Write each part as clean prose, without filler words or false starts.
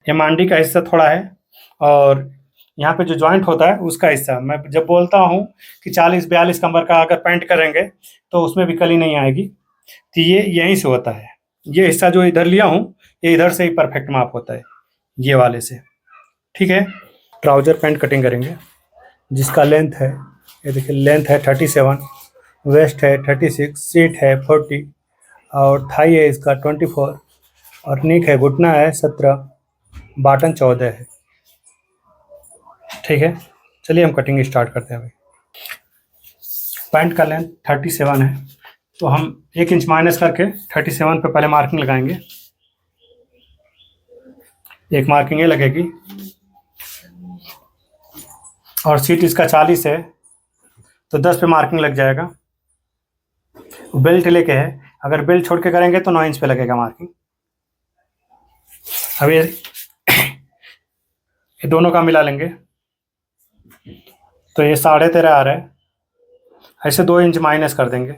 ये मांडी का हिस्सा थोड़ा है और यहाँ पे जो जॉइंट होता है उसका हिस्सा। मैं जब बोलता हूँ कि 40-42 कमर का अगर पैंट करेंगे तो उसमें भी कली नहीं आएगी, तो ये यहीं से होता है। ये हिस्सा जो इधर लिया हूँ ये इधर से ही परफेक्ट माप होता है, ये वाले से। ठीक है, ट्राउजर पैंट कटिंग करेंगे जिसका लेंथ है, ये देखिए लेंथ है 37, वेस्ट है 36, सीट है 40 और थाई है इसका 24 और नीक है, घुटना है 17, बॉटम 14 है। ठीक है, चलिए हम कटिंग स्टार्ट करते हैं। अभी पैंट का लेंथ 37 है तो हम 1 इंच माइनस करके 37 पे पहले मार्किंग लगाएंगे। एक मार्किंग ये लगेगी और सीट इसका 40 है तो 10 पे मार्किंग लग जाएगा। बेल्ट लेके है, अगर बेल्ट छोड़ के करेंगे तो 9 इंच पे लगेगा मार्किंग। अब ये दोनों का मिला लेंगे तो ये 13.5 आ रहा है, ऐसे 2 इंच माइनस कर देंगे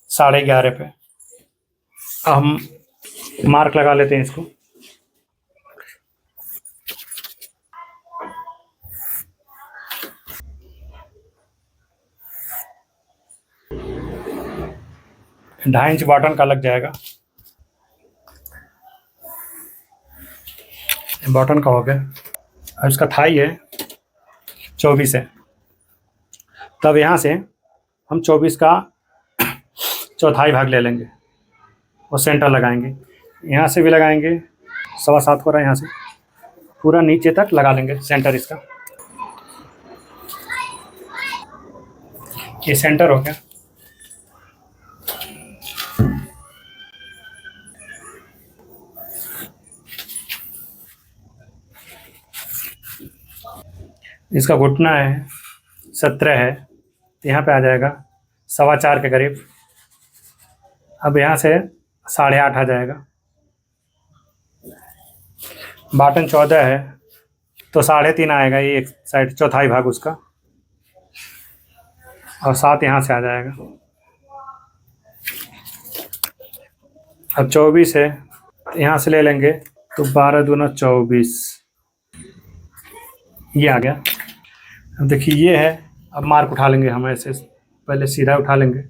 11.5 पे। अब हम मार्क लगा लेते हैं इसको। ढाई इंच बॉटम का लग जाएगा, बॉटम का हो गया। अब इसका थाई है 24 है, तब यहाँ से हम 24 का चौथाई भाग ले लेंगे और सेंटर लगाएंगे। यहाँ से भी लगाएंगे 7.25 हो रहा है, यहाँ से पूरा नीचे तक लगा लेंगे सेंटर इसका। ये सेंटर हो गया। इसका घुटना है 17 है, तो यहाँ पे आ जाएगा 4.25 के करीब। अब यहाँ से 8.5 आ जाएगा। बॉटम 14 है तो 3.5 आएगा, ये एक साइड चौथाई भाग उसका, और 7 यहाँ से आ जाएगा। अब 24 है तो यहाँ से ले लेंगे तो 12 दूना 24, ये आ गया। अब देखिए ये है, अब मार्क उठा लेंगे हम ऐसे, पहले सीधा उठा लेंगे।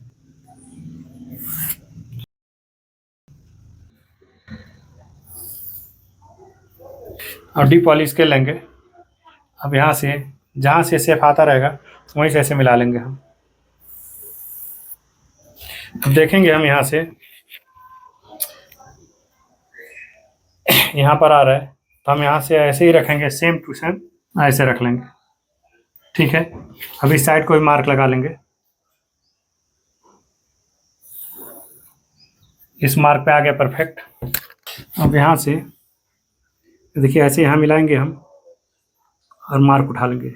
और डीप वाली स्केल लेंगे। अब यहाँ से जहाँ से सेफ आता रहेगा वहीं से ऐसे मिला लेंगे हम। अब देखेंगे हम यहाँ से, यहाँ पर आ रहा है तो हम यहाँ से ऐसे ही रखेंगे, सेम टू सेम ऐसे रख लेंगे। ठीक है, अब इस साइड को भी मार्क लगा लेंगे। इस मार्क पे आ गया परफेक्ट। अब यहाँ से देखिए ऐसे यहाँ मिलाएंगे हम और मार्क उठा लेंगे,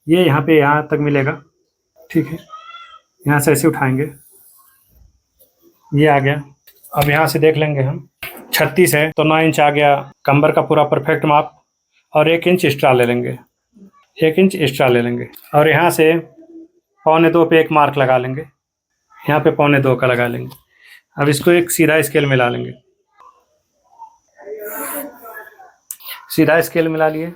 ये यहाँ पे यहाँ तक मिलेगा। ठीक है, यहाँ से ऐसे उठाएंगे, ये आ गया। अब यहाँ से देख लेंगे हम, 36 है तो 9 इंच आ गया, कमर का पूरा परफेक्ट माप। और 1 इंच एक्स्ट्रा ले लेंगे, 1 इंच एक्स्ट्रा ले लेंगे और यहाँ से 1.25 पे एक मार्क लगा लेंगे, यहाँ पे 1.25 का लगा लेंगे। अब इसको एक सीधा स्केल मिला लेंगे, सीधा स्केल मिला लिए,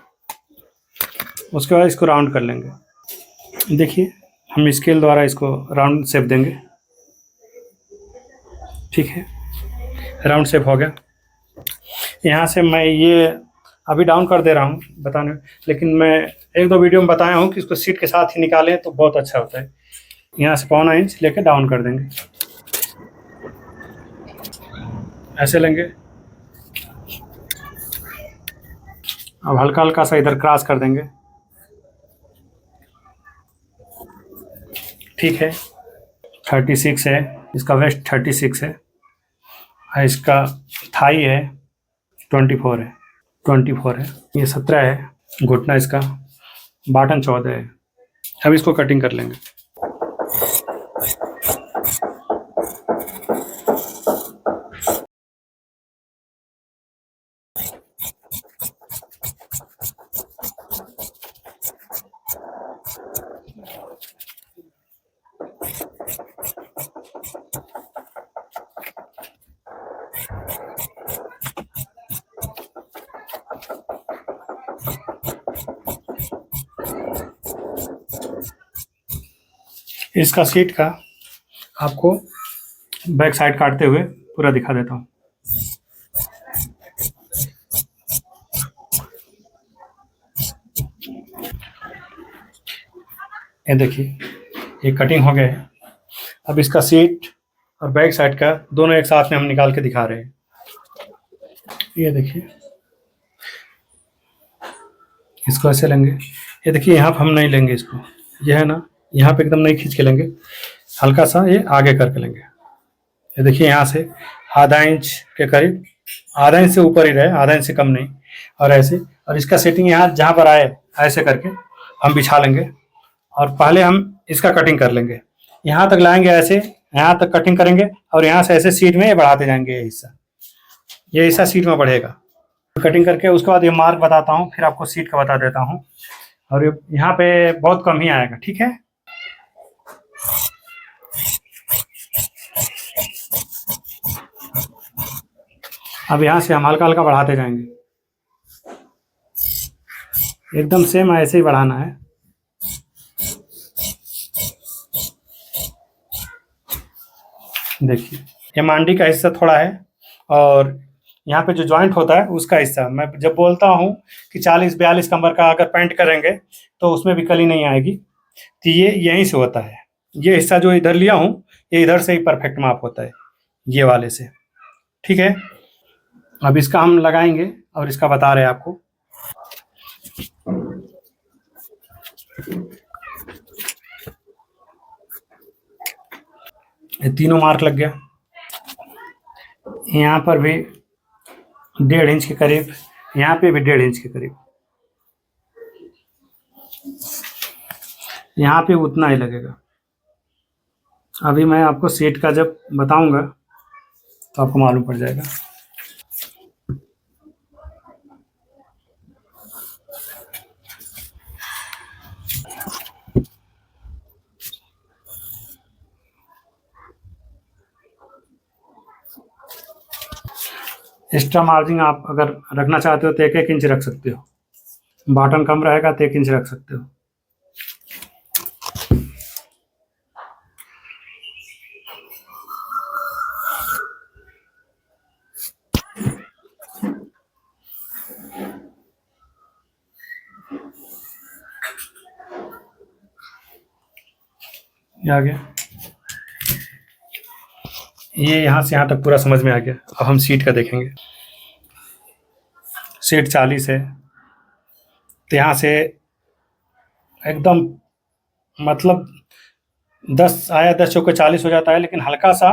उसके बाद इसको राउंड कर लेंगे। देखिए हम स्केल द्वारा इसको राउंड शेप देंगे। ठीक है, राउंड शेप हो गया। यहाँ से मैं ये अभी डाउन कर दे रहा हूँ बताने, लेकिन मैं 1-2 वीडियो में बताया हूँ कि इसको सीट के साथ ही निकालें तो बहुत अच्छा होता है। यहाँ से 1.25 इंच लेके डाउन कर देंगे, ऐसे लेंगे। अब हल्का हल्का सा इधर क्रॉस कर देंगे। ठीक है, 36 है, इसका वेस्ट 36 है, इसका थाई है 24 है, 24 है, ये 17 है, घुटना इसका, बॉटम 14 है। अब इसको कटिंग कर लेंगे। इसका सीट का आपको बैक साइड काटते हुए पूरा दिखा देता हूँ। ये देखिए, ये कटिंग हो गया है। अब इसका सीट और बैक साइड का दोनों एक साथ में हम निकाल के दिखा रहे हैं। ये देखिए, इसको ऐसे लेंगे। ये देखिए, यहाँ पर हम नहीं लेंगे इसको, ये है ना, यहाँ पे एकदम नहीं खींच के लेंगे, हल्का सा ये आगे करके लेंगे। ये देखिए, यहाँ से आधा इंच के करीब, आधा इंच से ऊपर ही रहे, आधा इंच से कम नहीं, और ऐसे। और इसका सेटिंग यहाँ जहाँ पर आए ऐसे करके हम बिछा लेंगे, और पहले हम इसका कटिंग कर लेंगे। यहाँ तक लाएंगे ऐसे, यहाँ तक कटिंग करेंगे, और यहाँ से ऐसे सीट में बढ़ाते जाएंगे। ये हिस्सा सीट में बढ़ेगा। कटिंग करके उसके बाद ये मार्क बताता हूँ, फिर आपको सीट का बता देता हूँ। और यहाँ पे बहुत कम ही आएगा, ठीक है। अब यहाँ से हम हल्का हल्का बढ़ाते जाएंगे, एकदम सेम ऐसे ही बढ़ाना है। देखिए, ये मांडी का हिस्सा थोड़ा है, और यहाँ पे जो जॉइंट होता है उसका हिस्सा। मैं जब बोलता हूँ कि 40-42 कमर का अगर पेंट करेंगे तो उसमें भी कली नहीं आएगी, तो ये यहीं से होता है। ये हिस्सा जो इधर लिया हूँ, ये इधर से ही परफेक्ट माप होता है, ये वाले से, ठीक है। अब इसका हम लगाएंगे और इसका बता रहे हैं आपको। ये तीनों मार्क लग गया। यहाँ पर भी 1.5 इंच के करीब, यहाँ पे भी 1.5 इंच के करीब, यहाँ पे उतना ही लगेगा। अभी मैं आपको सीट का जब बताऊंगा तो आपको मालूम पड़ जाएगा। एक्स्ट्रा मार्जिन आप अगर रखना चाहते हो तो 1-1 इंच रख सकते हो, बॉटम कम रहेगा तो 1 इंच रख सकते हो। ये आ गया, ये यहाँ से यहाँ तक पूरा समझ में आ गया। अब हम सीट का देखेंगे। सीट 40 है, तो यहाँ से एकदम मतलब 10 आया, 10 चौके 40 हो जाता है, लेकिन हल्का सा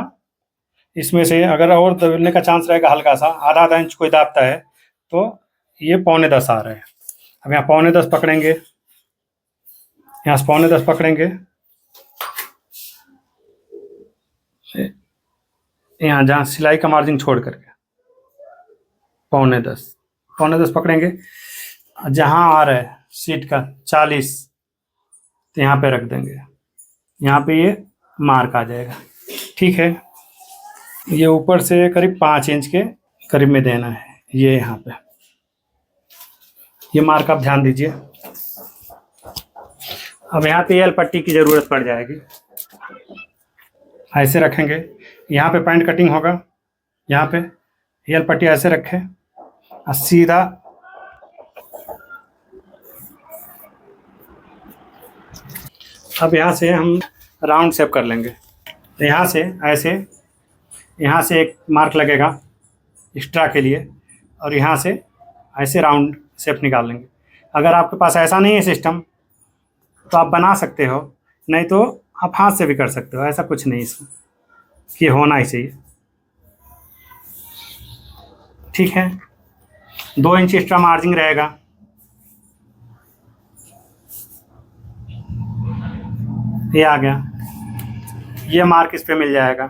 इसमें से अगर और दबने का चांस रहेगा, हल्का सा आधा इंच कोई दाबता है तो ये 9.25 आ रहा है। अब यहाँ 9.25 पकड़ेंगे, यहाँ से 9.25 पकड़ेंगे, यहाँ जहाँ सिलाई का मार्जिन छोड़ करके 9.25 पकड़ेंगे। जहाँ आ रहा है सीट का 40, तो यहाँ पे रख देंगे, यहाँ पे ये मार्क आ जाएगा, ठीक है। ये ऊपर से करीब 5 इंच के करीब में देना है, ये यहाँ पे ये मार्क आप ध्यान दीजिए। अब यहाँ पे एल पट्टी की ज़रूरत पड़ जाएगी, ऐसे रखेंगे। यहाँ पे पैंट कटिंग होगा, यहाँ पे एल पट्टी ऐसे रखें और सीधा अब यहाँ से हम राउंड शेप कर लेंगे। तो यहाँ से ऐसे, यहाँ से एक मार्क लगेगा एक्स्ट्रा के लिए, और यहाँ से ऐसे राउंड शेप निकाल लेंगे। अगर आपके पास ऐसा नहीं है सिस्टम तो आप बना सकते हो, नहीं तो आप हाथ से भी कर सकते हो, ऐसा कुछ नहीं इसमें कि होना ही चाहिए, ठीक है। 2 इंच एक्स्ट्रा मार्जिन रहेगा। ये आ गया, ये मार्क इस पे मिल जाएगा।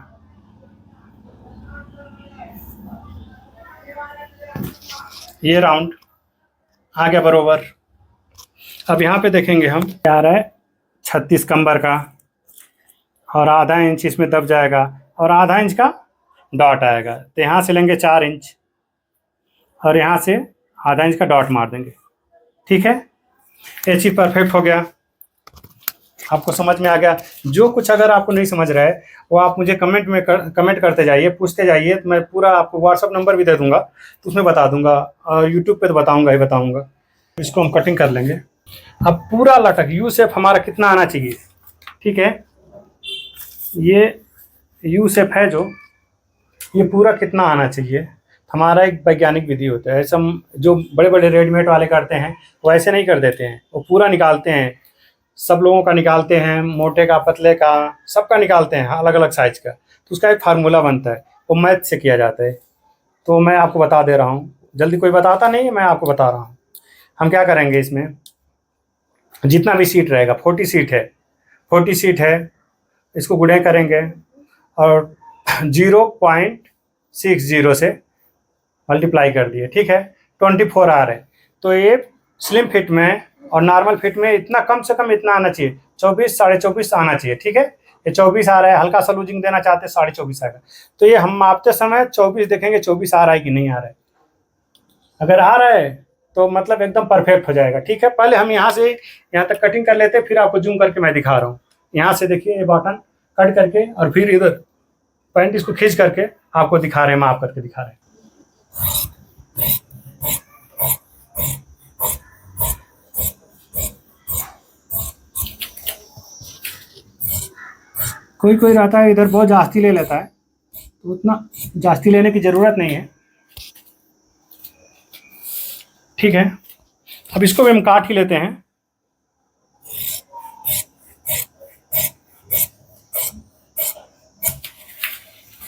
ये राउंड आ गया बरोबर। अब यहाँ पे देखेंगे हम, आ रहा है 36 कमर का, और आधा इंच इसमें दब जाएगा, और आधा इंच का डॉट आएगा। तो यहाँ से लेंगे 4 इंच, और यहाँ से आधा इंच का डॉट मार देंगे, ठीक है। ये चीज़ परफेक्ट हो गया। आपको समझ में आ गया? जो कुछ अगर आपको नहीं समझ रहा है वो आप मुझे कमेंट करते जाइए, पूछते जाइए, तो मैं पूरा आपको व्हाट्सअप नंबर भी दे दूंगा, तो उसमें बता दूंगा, और यूट्यूब पे तो बताऊंगा ही बताऊंगा। इसको हम कटिंग कर लेंगे। अब पूरा लटक यू शेप हमारा कितना आना चाहिए, ठीक है, ये यू शेप है जो, ये पूरा कितना आना चाहिए। हमारा एक वैज्ञानिक विधि होता है, ऐसा जो बड़े बड़े रेडीमेड वाले करते हैं वो ऐसे नहीं कर देते हैं, वो पूरा निकालते हैं, सब लोगों का निकालते हैं, मोटे का, पतले का, सबका निकालते हैं अलग अलग साइज का, तो उसका एक फार्मूला बनता है, वो मैथ से किया जाता है। तो मैं आपको बता दे रहा हूँ, जल्दी कोई बताता नहीं है, मैं आपको बता रहा हूँ। हम क्या करेंगे, इसमें जितना भी सीट रहेगा, 40 सीट है, 40 सीट है, इसको गुणे करेंगे और 0.60 से मल्टीप्लाई कर दिए, ठीक है, 24 आ रहे। तो ये स्लिम फिट में और नॉर्मल फिट में इतना कम से कम इतना आना चाहिए, 24 साढ़े 24 आना चाहिए, ठीक है। ये 24 आ रहा है, हल्का सा लूजिंग देना चाहते हैं 24.5 आएगा। तो ये हम मापते समय 24 देखेंगे 24 आ रहा है कि नहीं आ रहा है। अगर आ रहा है तो मतलब एकदम परफेक्ट हो जाएगा, ठीक है। पहले हम यहाँ से यहाँ तक कटिंग कर लेते हैं, फिर आपको जूम करके मैं दिखा रहा हूँ। यहाँ से देखिए ये बटन कट करके और फिर इधर पैंट इसको खींच करके आपको दिखा रहे हैं, माप करके दिखा रहे हैं। कोई कोई रहता है इधर बहुत जास्ती ले लेता है, तो उतना जास्ती लेने की ज़रूरत नहीं है, ठीक है। अब इसको भी हम काट ही लेते हैं।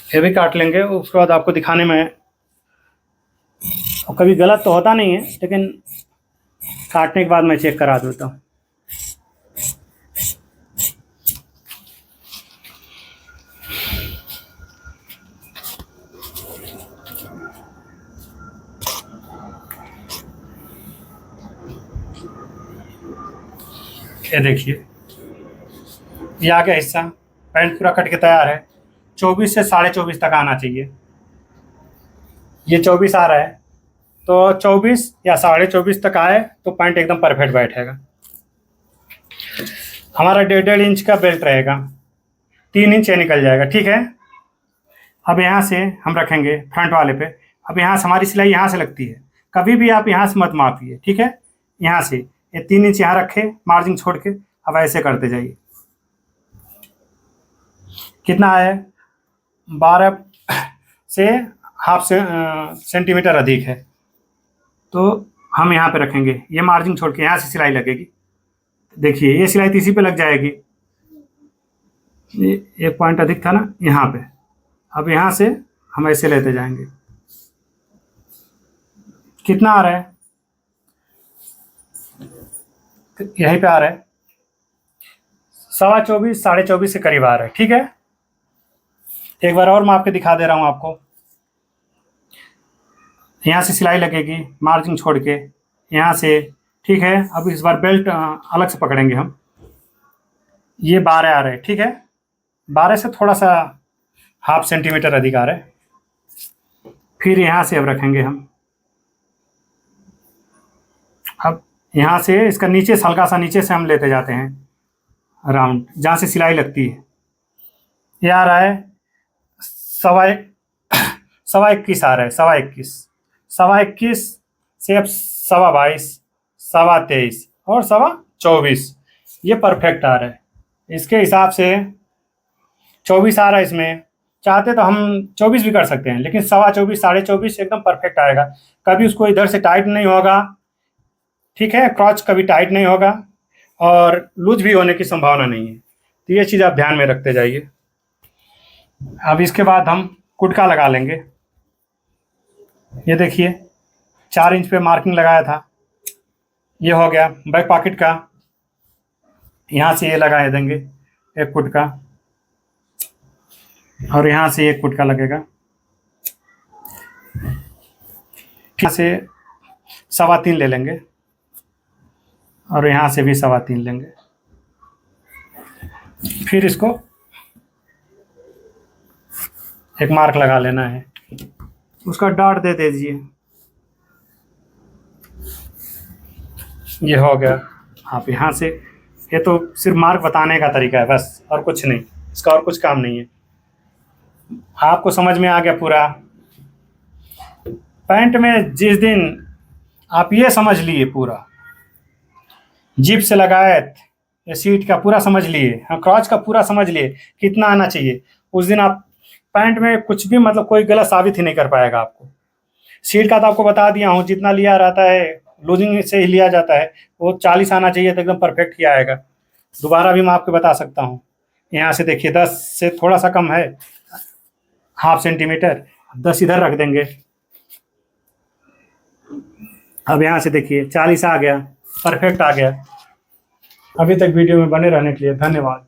ये भी काट लेंगे, उसके बाद आपको दिखाने में, और कभी गलत तो होता नहीं है, लेकिन काटने के बाद मैं चेक करा देता हूँ। ये देखिए, ये आगे हिस्सा पैंट पूरा कट के तैयार है। 24 से 24.5 तक आना चाहिए। ये 24 आ रहा है, तो 24 या 24.5 तक आए तो पैंट एकदम परफेक्ट बैठेगा। हमारा 1.5 इंच का बेल्ट रहेगा, 3 इंच ये निकल जाएगा, ठीक है। अब यहाँ से हम रखेंगे फ्रंट वाले पे। अब यहाँ से हमारी सिलाई यहाँ से लगती है, कभी भी आप यहाँ से मत मापिए, ठीक है। यहाँ से ये 3 इंच यहाँ रखे, मार्जिन छोड़ के, अब ऐसे करते जाइए। कितना है, 12 से हाफ से सेंटीमीटर अधिक है, तो हम यहाँ पे रखेंगे, ये मार्जिन छोड़ के यहाँ से सिलाई लगेगी। देखिए ये सिलाई इसी पे लग जाएगी, ये एक पॉइंट अधिक था ना यहाँ पे। अब यहाँ से हम ऐसे लेते जाएंगे। कितना आ रहा है, यहीं पे आ रहा है 24.25 24.5 के करीब आ रहा है, ठीक है। एक बार और माप के दिखा दे रहा हूँ आपको। यहाँ से सिलाई लगेगी मार्जिन छोड़ के यहाँ से, ठीक है। अब इस बार बेल्ट अलग से पकड़ेंगे हम। ये 12 आ रहे हैं, ठीक है, 12 से थोड़ा सा हाफ सेंटीमीटर अधिक आ रहा है। फिर यहाँ से अब रखेंगे हम। अब यहाँ से इसका नीचे से हल्का सा नीचे से हम लेते जाते हैं राउंड, जहाँ से सिलाई लगती है। ये आ रहा है 21.25 आ रहा है, 21.25 से अब 22.25, 23.25 और 24.25, ये परफेक्ट आ रहा है। इसके हिसाब से 24 आ रहा है, इसमें चाहते तो हम 24 भी कर सकते हैं, लेकिन 24.25 24.5 एकदम परफेक्ट आएगा। कभी उसको इधर से टाइट नहीं होगा, ठीक है, क्रॉच कभी टाइट नहीं होगा और लूज भी होने की संभावना नहीं है। तो ये चीज़ आप ध्यान में रखते जाइए। अब इसके बाद हम कुटका लगा लेंगे। ये देखिए 4 इंच पे मार्किंग लगाया था, ये हो गया। बैक पॉकेट का यहाँ से ये लगा देंगे एक कुटका, और यहाँ से एक कुटका लगेगा। यहाँ से 3.25 ले लेंगे और यहाँ से भी 3.25 लेंगे। फिर इसको एक मार्क लगा लेना है, उसका डॉट दे दीजिए। ये हो गया। आप यहाँ से ये तो सिर्फ मार्क बताने का तरीका है बस, और कुछ नहीं, इसका और कुछ काम नहीं है। आपको समझ में आ गया पूरा। पैंट में जिस दिन आप ये समझ लिए पूरा, जिप से लगायत या सीट का पूरा समझ लिए, हाँ क्रॉच का पूरा समझ लिए कितना आना चाहिए, उस दिन आप पैंट में कुछ भी मतलब कोई गलत साबित ही नहीं कर पाएगा आपको। सीट का तो आपको बता दिया हूँ, जितना लिया रहता है लूजिंग से ही लिया जाता है, वो 40 आना चाहिए तो एकदम परफेक्ट ही आएगा। दोबारा भी मैं आपको बता सकता हूँ, यहाँ से देखिए 10 से थोड़ा सा कम है, हाफ सेंटीमीटर, 10 इधर रख देंगे। अब यहाँ से देखिए 40 आ गया, परफेक्ट आ गया। अभी तक वीडियो में बने रहने के लिए धन्यवाद।